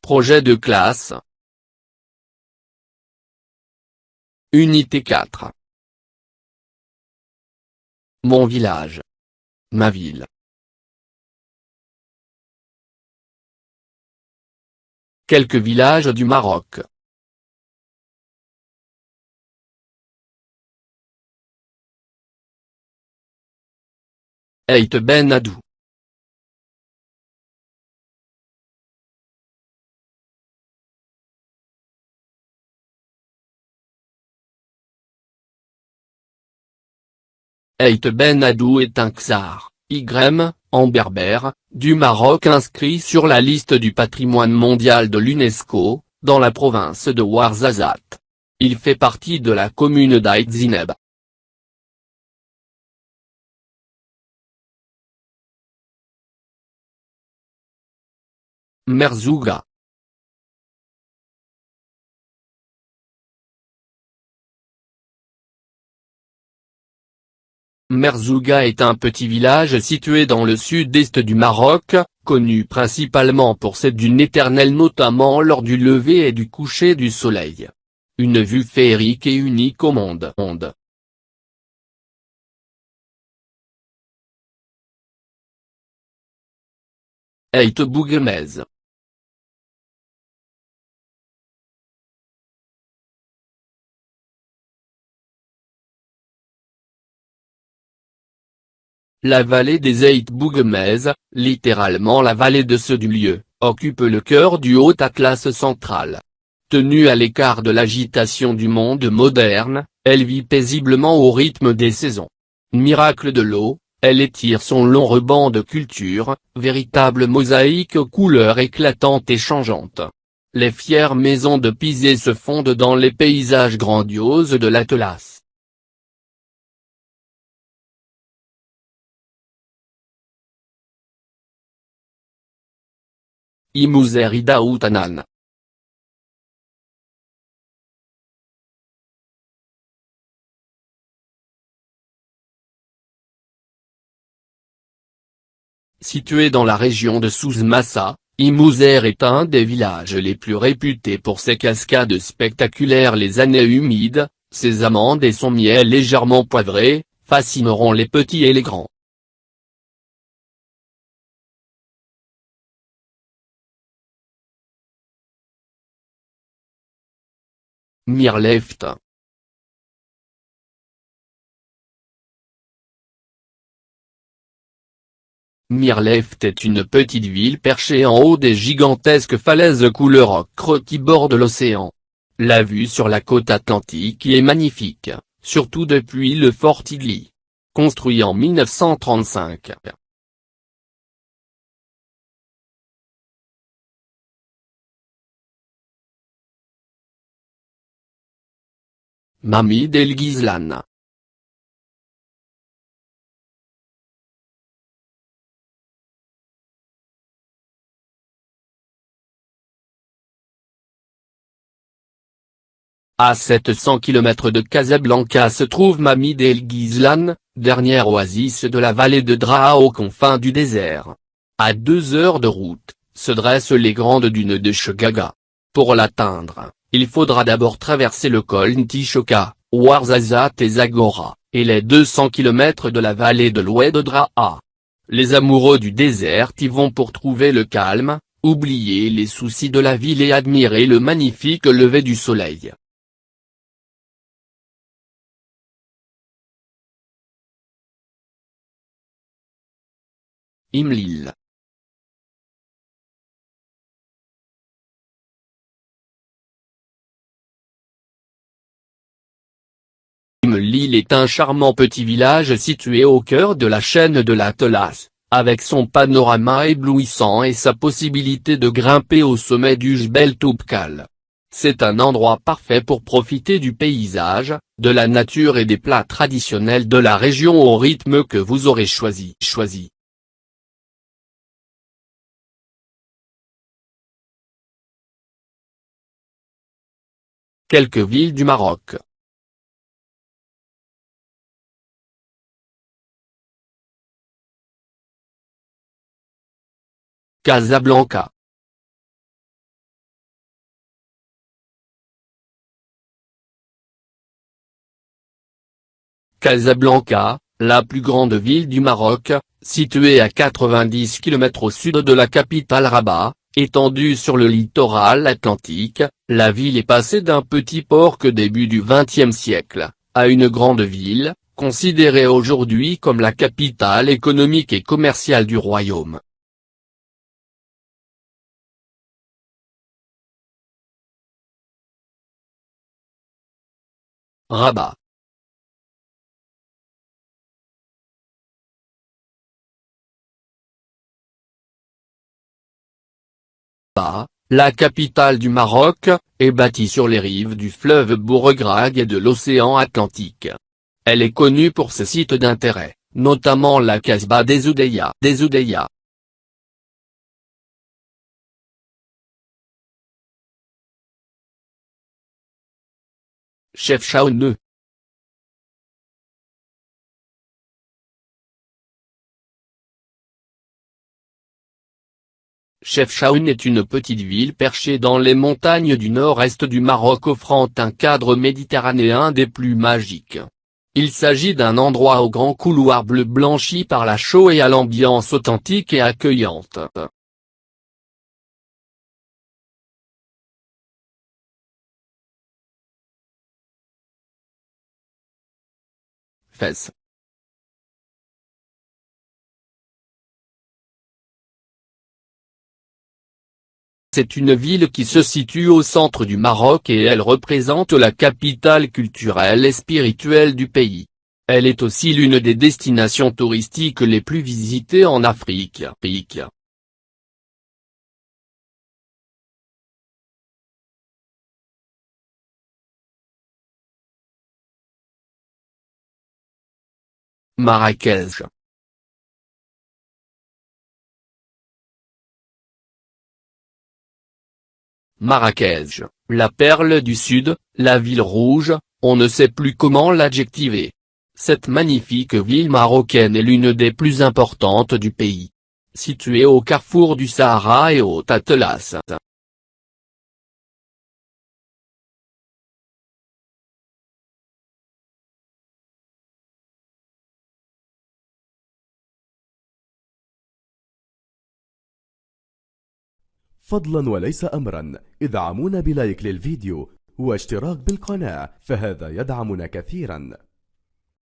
Projet de classe. Unité 4. Mon village. Ma ville. Quelques villages du Maroc. Ait Ben Haddou. Ait Ben Haddou est un Ksar, Ygrimme, en berbère, du Maroc inscrit sur la liste du patrimoine mondial de l'UNESCO, dans la province de Ouarzazate. Il fait partie de la commune d'Aït Zineb. Merzouga. Merzouga est un petit village situé dans le sud-est du Maroc, connu principalement pour ses dunes éternelles notamment lors du lever et du coucher du soleil. Une vue féerique et unique au monde. Ait Bouguemez. La vallée des Ait Bouguemez, littéralement la vallée de ceux du lieu, occupe le cœur du Haut Atlas central. Tenue à l'écart de l'agitation du monde moderne, elle vit paisiblement au rythme des saisons. Miracle de l'eau, elle étire son long ruban de culture, véritable mosaïque aux couleurs éclatantes et changeantes. Les fières maisons de Pizé se fondent dans les paysages grandioses de l'Atlas. Imouzer Ida Outanan. Situé dans la région de Souss-Massa, Imouzer est un des villages les plus réputés pour ses cascades spectaculaires. Les années humides, ses amandes et son miel légèrement poivré, fascineront les petits et les grands. Mirleft. Mirleft est une petite ville perchée en haut des gigantesques falaises couleur ocre qui bordent l'océan. La vue sur la côte atlantique y est magnifique, surtout depuis le fort Tigli. Construit en 1935. Mamid El Ghizlan. À 700 km de Casablanca se trouve Mamid El Ghizlan, dernière oasis de la vallée de Draa aux confins du désert. À 2 heures de route, se dressent les grandes dunes de Chgaga. Pour l'atteindre, il faudra d'abord traverser le col Ntishoka, Ouarzazate et Zagora, et les 200 km de la vallée de l'Oued Draa. Les amoureux du désert y vont pour trouver le calme, oublier les soucis de la ville et admirer le magnifique lever du soleil. Imlil. Imlil est un charmant petit village situé au cœur de la chaîne de l'Atlas, avec son panorama éblouissant et sa possibilité de grimper au sommet du Jbel Toubkal. C'est un endroit parfait pour profiter du paysage, de la nature et des plats traditionnels de la région au rythme que vous aurez choisi. Quelques villes du Maroc. Casablanca. Casablanca, la plus grande ville du Maroc, située à 90 km au sud de la capitale Rabat, étendue sur le littoral atlantique, la ville est passée d'un petit port qu'au début du XXe siècle, à une grande ville, considérée aujourd'hui comme la capitale économique et commerciale du royaume. Rabat. La capitale du Maroc, est bâtie sur les rives du fleuve Bourregrague et de l'océan Atlantique. Elle est connue pour ses sites d'intérêt, notamment la Casbah des Oudeyas. Chefchaouen. Chefchaouen est une petite ville perchée dans les montagnes du nord-est du Maroc offrant un cadre méditerranéen des plus magiques. Il s'agit d'un endroit au grand couloir bleu blanchi par la chaux et à l'ambiance authentique et accueillante. Fès. C'est une ville qui se situe au centre du Maroc et elle représente la capitale culturelle et spirituelle du pays. Elle est aussi l'une des destinations touristiques les plus visitées en Afrique. Marrakech. Marrakech, la perle du Sud, la ville rouge, on ne sait plus comment l'adjectiver. Cette magnifique ville marocaine est l'une des plus importantes du pays. Située au carrefour du Sahara et Haut Atlas. فضلا وليس أمرا، ادعمونا بلايك للفيديو واشتراك بالقناة، فهذا يدعمنا كثيرا.